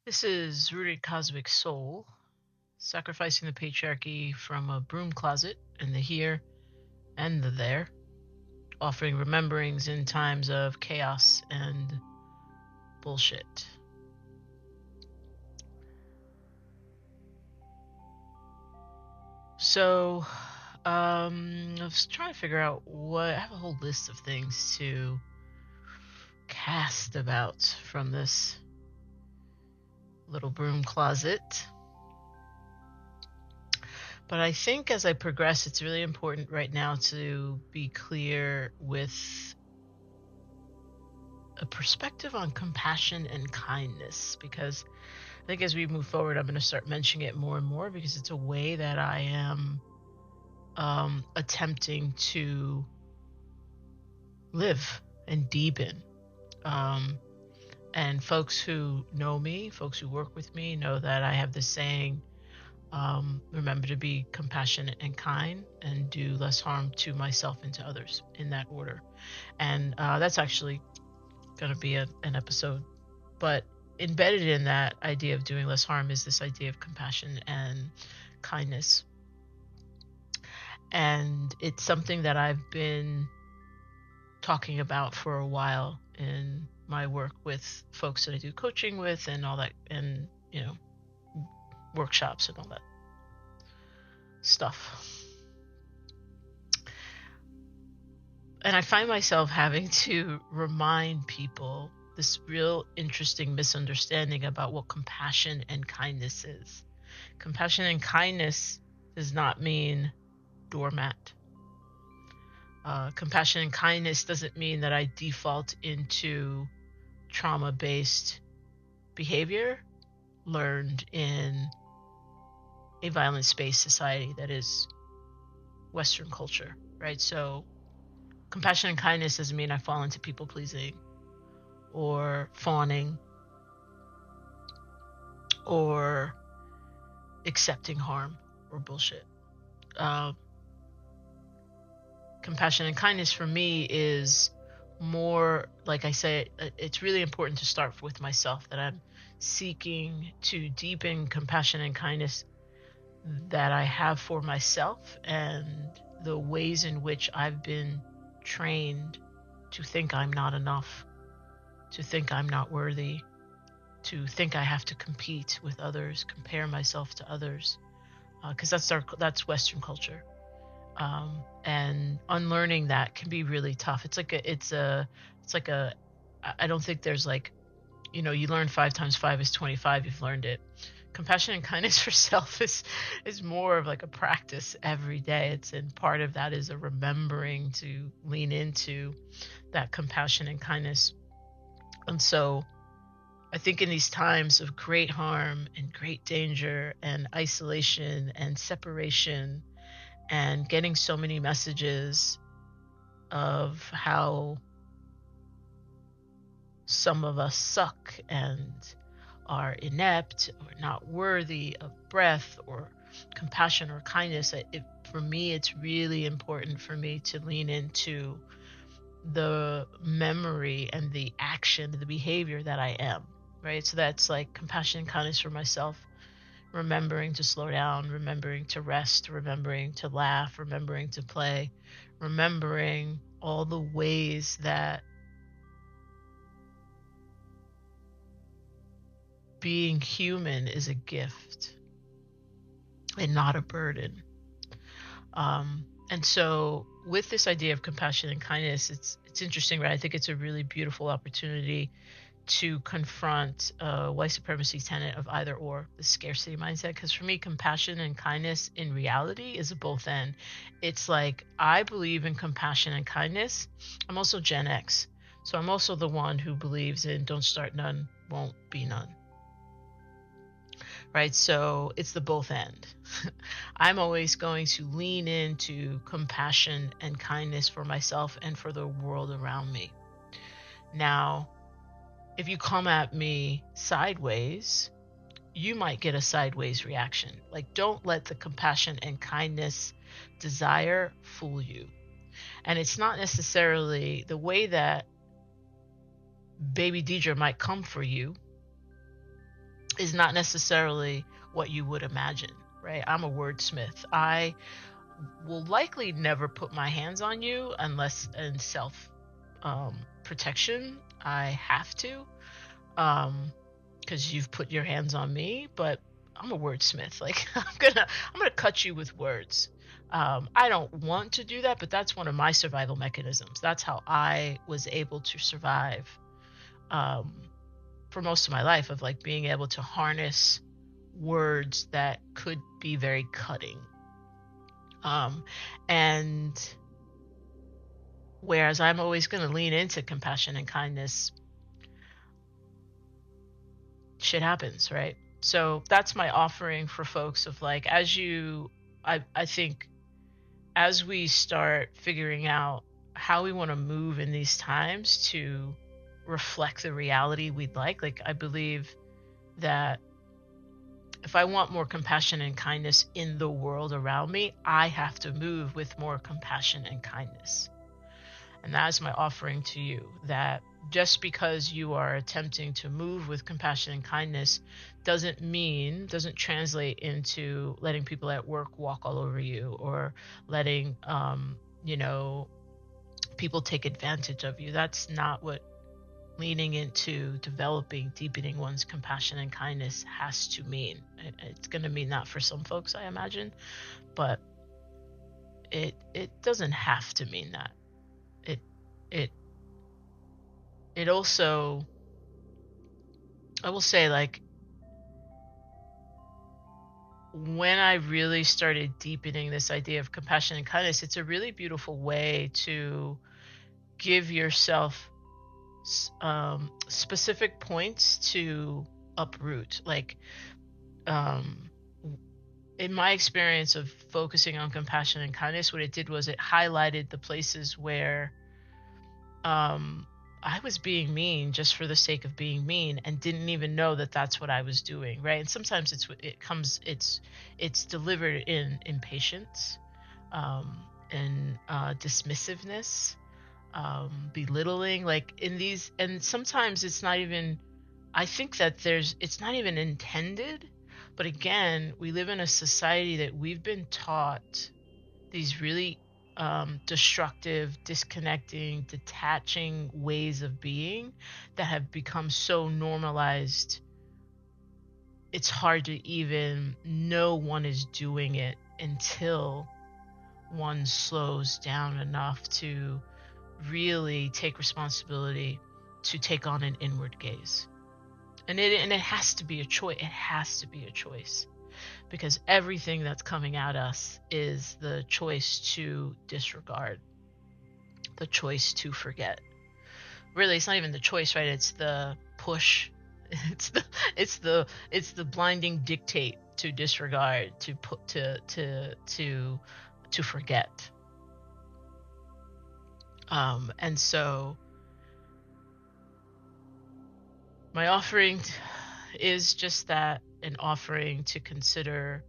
This is Rooted Cosmic Soul, sacrificing the patriarchy from a broom closet in the here and the there, offering rememberings in times of chaos and bullshit. So, I was trying to figure out I have a whole list of things to cast about from this little broom closet. But I think as I progress, it's really important right now to be clear with a perspective on compassion and kindness, because I think as we move forward, I'm going to start mentioning it more and more because it's a way that I am attempting to live and deepen. And folks who know me, folks who work with me, know that I have this saying, remember to be compassionate and kind and do less harm to myself and to others, in that order. And that's actually going to be an episode. But embedded in that idea of doing less harm is this idea of compassion and kindness. And it's something that I've been talking about for a while in my work with folks that I do coaching with and all that, and, workshops and all that stuff. And I find myself having to remind people this real interesting misunderstanding about what compassion and kindness is. Compassion and kindness does not mean doormat. Compassion and kindness doesn't mean that I default into trauma-based behavior learned in a violence-based society that is Western culture, right? So compassion and kindness doesn't mean I fall into people-pleasing or fawning or accepting harm or bullshit. Compassion and kindness for me is more, like I say, it's really important to start with myself, that I'm seeking to deepen compassion and kindness that I have for myself and the ways in which I've been trained to think I'm not enough, to think I'm not worthy, to think I have to compete with others, compare myself to others, because that's Western culture. And unlearning that can be really tough. I don't think there's you learn 5 times 5 is 25. You've learned it. Compassion and kindness for self is more of like a practice every day. And part of that is a remembering to lean into that compassion and kindness. And so I think in these times of great harm and great danger and isolation and separation, and getting so many messages of how some of us suck and are inept or not worthy of breath or compassion or kindness, for me, it's really important for me to lean into the memory and the action, the behavior that I am, right? So that's like compassion and kindness for myself, remembering to slow down, remembering to rest, remembering to laugh, remembering to play, remembering all the ways that being human is a gift and not a burden. And so with this idea of compassion and kindness, it's interesting, right? I think it's a really beautiful opportunity to confront a white supremacy tenet of either or, the scarcity mindset. Because for me, compassion and kindness in reality is a both end. It's like, I believe in compassion and kindness. I'm also Gen X. So I'm also the one who believes in don't start none, won't be none. Right? So it's the both end. I'm always going to lean into compassion and kindness for myself and for the world around me. Now, if you come at me sideways, you might get a sideways reaction. Like, don't let the compassion and kindness desire fool you. And it's not necessarily the way that baby Deidre might come for you is not necessarily what you would imagine, right? I'm a wordsmith. I will likely never put my hands on you unless in self protection I have to, because you've put your hands on me. But I'm a wordsmith. Like I'm gonna cut you with words. I don't want to do that, but that's one of my survival mechanisms. That's how I was able to survive for most of my life, of like being able to harness words that could be very cutting. And whereas I'm always going to lean into compassion and kindness, shit happens, right? So that's my offering for folks of like, as you, I think as we start figuring out how we want to move in these times to reflect the reality we'd like I believe that if I want more compassion and kindness in the world around me, I have to move with more compassion and kindness. And that is my offering to you, that just because you are attempting to move with compassion and kindness doesn't translate into letting people at work walk all over you, or letting, people take advantage of you. That's not what leaning into developing, deepening one's compassion and kindness has to mean. It's going to mean that for some folks, I imagine, but it doesn't have to mean that. It also, I will say, like, when I really started deepening this idea of compassion and kindness, it's a really beautiful way to give yourself specific points to uproot. Like, in my experience of focusing on compassion and kindness, what it did was it highlighted the places where I was being mean just for the sake of being mean, and didn't even know that that's what I was doing, right? And sometimes it's delivered in impatience, and dismissiveness, belittling, like in these. And sometimes it's not even, I think that it's not even intended, but again, we live in a society that we've been taught these really destructive, disconnecting, detaching ways of being that have become so normalized, it's hard to even know one is doing it until one slows down enough to really take responsibility, to take on an inward gaze. And it has to be a choice. It has to be a choice. Because everything that's coming at us is the choice to disregard, the choice to forget. Really, it's not even the choice, right? It's the push. It's the blinding dictate to disregard, to put to forget. And so my offering is just that, an offering to consider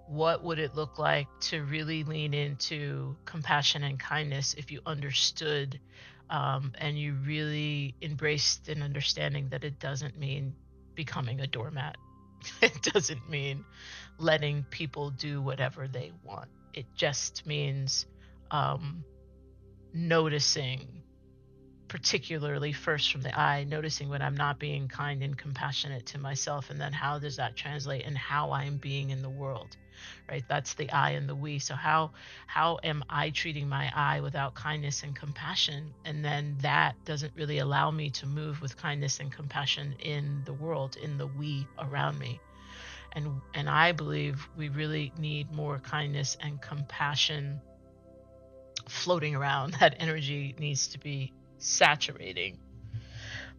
what would it look like to really lean into compassion and kindness if you understood, and you really embraced an understanding that it doesn't mean becoming a doormat. It doesn't mean letting people do whatever they want. It just means noticing, particularly first from the I, noticing when I'm not being kind and compassionate to myself, and then how does that translate in how I'm being in the world, right? That's the I and the we. So how am I treating my I without kindness and compassion? And then that doesn't really allow me to move with kindness and compassion in the world, in the we around me. And I believe we really need more kindness and compassion floating around. That energy needs to be saturating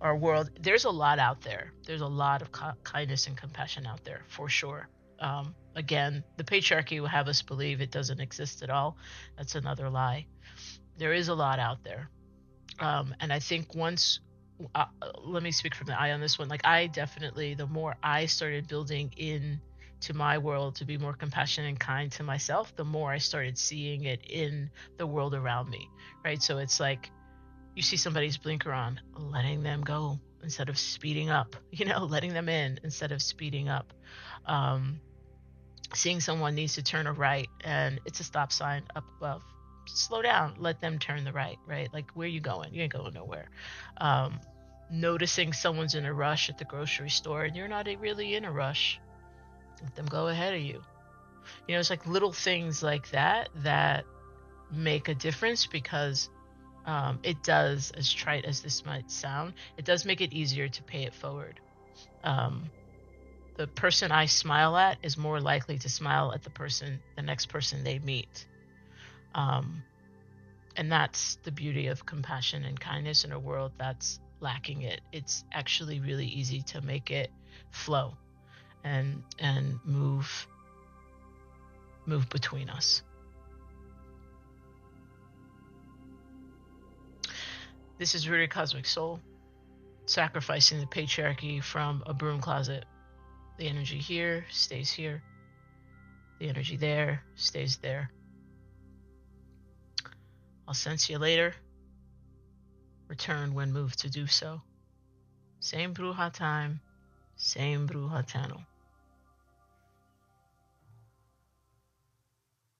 our world. There's a lot out there. There's a lot of kindness and compassion out there, for sure. Again, the patriarchy will have us believe it doesn't exist at all. That's another lie. There is a lot out there. And I think once, let me speak from the I on this one. Like, I definitely, the more I started building in to my world to be more compassionate and kind to myself, the more I started seeing it in the world around me, right? So it's like, you see somebody's blinker on, letting them go, instead of speeding up, letting them in instead of speeding up. Seeing someone needs to turn a right and it's a stop sign up above. Slow down, let them turn the right? Like, where you going? You ain't going nowhere. Noticing someone's in a rush at the grocery store and you're not really in a rush, let them go ahead of you. It's like little things like that make a difference, because it does, as trite as this might sound, it does make it easier to pay it forward. The person I smile at is more likely to smile at the next person they meet. And that's the beauty of compassion and kindness in a world that's lacking it. It's actually really easy to make it flow and move between us. This is Rooted Cosmic Soul, sacrificing the patriarchy from a broom closet. The energy here stays here. The energy there stays there. I'll sense you later. Return when moved to do so. Same Bruja time, same Bruja channel.